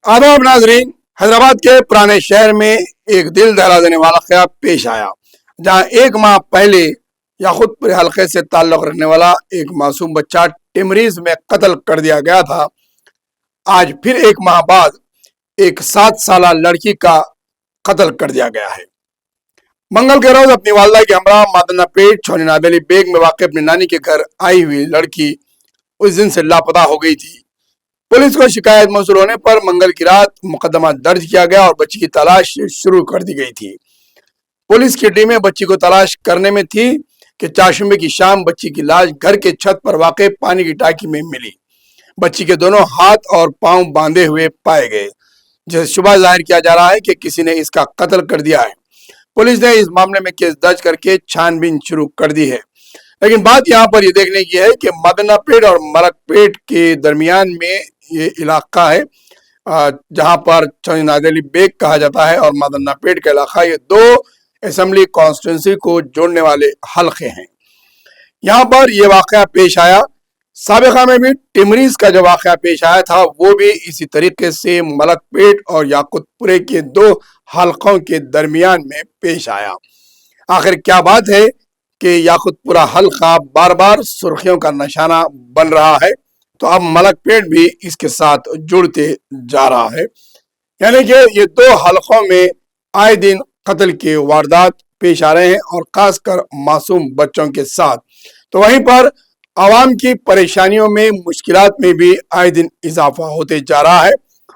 आदाब नाजरीन। हैदराबाद के पुराने शहर में एक दिल दहला देने वाला ख्याल पेश आया, जहां एक माह पहले याकूतपुर हलके से ताल्लुक रखने वाला एक मासूम बच्चा टिमरीज में कत्ल कर दिया गया था। आज फिर एक माह बाद एक 7 साल लड़की का कत्ल कर दिया गया है। मंगल के रोज अपनी वालदा के हमरा मादना पेट छोनी नादेली बेग में वाक़ अपनी नानी के घर आई हुई लड़की उस दिन से लापता हो गई थी। पुलिस को शिकायत मौसूल होने पर मंगल की रात मुकदमा दर्ज किया गया और बच्ची की तलाश शुरू कर दी गई थी। पुलिस की टीमें बच्ची को तलाश करने में थी कि चाशुमे की शाम बच्ची की लाश घर के छत पर वाक़ पानी की टांकी में मिली। बच्ची के दोनों हाथ और पांव बांधे हुए पाए गए, जिसे शुबह जाहिर किया जा रहा है कि किसी ने इसका कत्ल कर दिया है। पुलिस ने इस मामले में केस दर्ज करके छानबीन शुरू कर दी है। लेकिन बात यहाँ पर ये देखने की है कि मदना पेट और मलक पेट के दरमियान में ये इलाका है, जहाँ पर छोनी नादेली बेग कहा जाता है, और मदना पेट का इलाका, ये दो असेंबली कॉन्स्टिट्यूंसी को जोड़ने वाले हलके हैं। यहाँ पर यह वाकया पेश आया। साबिका में भी टिमरीज का जो वाकया पेश आया था वो भी इसी तरीके से मलक पेट और याकूतपुरे के दो हलकों के दरमियान में पेश आया। आखिर क्या बात है कि याकूतपुरा हल्का बार बार सुर्खियों का निशाना बन रहा है, तो अब मलक पेट भी इसके साथ जुड़ते जा रहा है। यानी कि ये दो हलकों में आए दिन कत्ल के वारदात पेश आ रहे हैं, और खासकर मासूम बच्चों के साथ। तो वहीं पर आवाम की परेशानियों में, मुश्किलात में भी आए दिन इजाफा होते जा रहा है,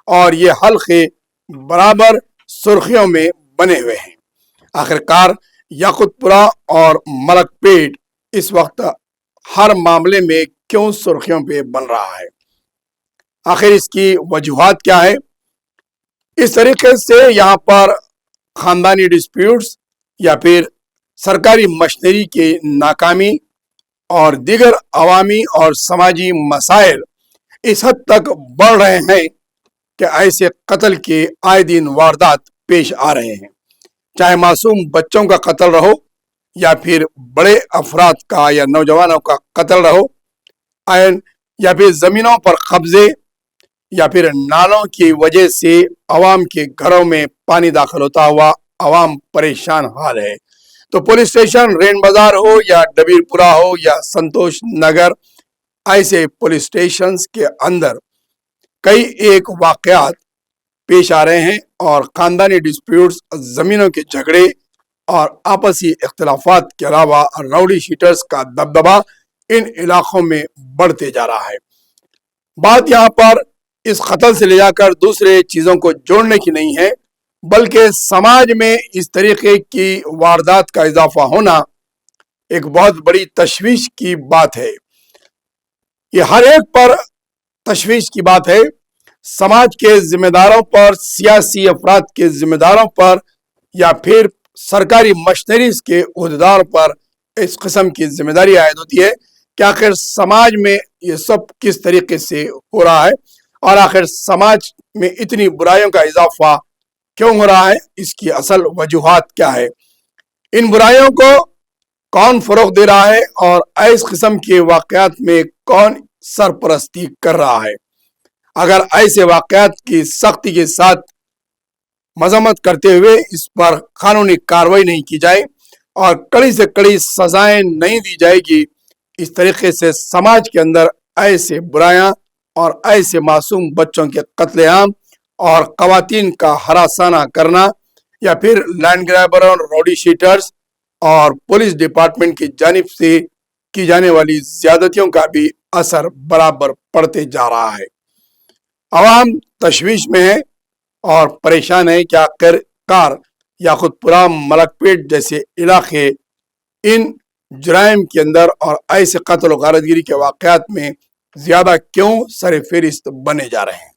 और ये हल्के बराबर सुर्खियों में बने हुए हैं। आखिरकार याकूतपुरा और मलक पेट इस वक्त हर मामले में क्यों सुर्खियों पे बन रहा है? आखिर इसकी वजूहात क्या है? इस तरीके से यहाँ पर खानदानी डिस्प्यूट्स या फिर सरकारी मशीनरी की नाकामी और दीगर अवामी और समाजी मसाइल इस हद तक बढ़ रहे हैं कि ऐसे कत्ल के आए दिन वारदात पेश आ रहे हैं। चाहे मासूम बच्चों का कत्ल रहो या फिर बड़े अफराद का या नौजवानों का कत्ल रहो, या फिर जमीनों पर कब्जे, या फिर नालों की वजह से अवाम के घरों में पानी दाखिल होता हुआ अवाम परेशान हाल है। तो पुलिस स्टेशन रेन बाजार हो या डबीरपुरा हो या संतोष नगर, ऐसे पुलिस स्टेशन के अंदर कई एक वाकयात पेश आ रहे हैं, और खानदानी डिस्प्यूट्स, जमीनों के झगड़े और आपसी इख्तिलाफात के अलावा राउडी शीटर्स का दबदबा इन इलाकों में बढ़ते जा रहा है। बात यहाँ पर इस कत्ल से ले जाकर दूसरे चीजों को जोड़ने की नहीं है, बल्कि समाज में इस तरीके की वारदात का इजाफा होना एक बहुत बड़ी तशवीश की बात है। ये हर एक पर तशवीश की बात है। समाज के जिम्मेदारों पर, सियासी अफराद के जिम्मेदारों पर, या फिर सरकारी मशीनरीज के उहदेदार पर इस किस्म की जिम्मेदारी आयद होती है कि आखिर समाज में ये सब किस तरीके से हो रहा है, और आखिर समाज में इतनी बुराइयों का इजाफा क्यों हो रहा है, इसकी असल वजूहात क्या है, इन बुराइयों को कौन फरोग दे रहा है, और इस किस्म के वाकयात में कौन सरपरस्ती कर रहा है। अगर ऐसे वाकयात की सख्ती के साथ मजम्मत करते हुए इस पर कानूनी कार्रवाई नहीं की जाए और कड़ी से कड़ी सजाएं नहीं दी जाएगी, इस तरीके से समाज के अंदर ऐसे बुराइयां और ऐसे मासूम बच्चों के कत्लेआम और खवातीन का हरासाना करना, या फिर लैंड ग्रैबर और रोडी शीटर्स और पुलिस डिपार्टमेंट की जानिब से की जाने वाली ज्यादतियों का भी असर बराबर पड़ते जा रहा है। अवाम तशवीश में है और परेशान है कि आखिरकार याकूतपुरा, मलकपेट जैसे इलाके इन जुराइम के अंदर और ऐसे कत्ल और गारतगिरी के वाकयात में ज्यादा क्यों सर फेरिस्त बने जा रहे हैं।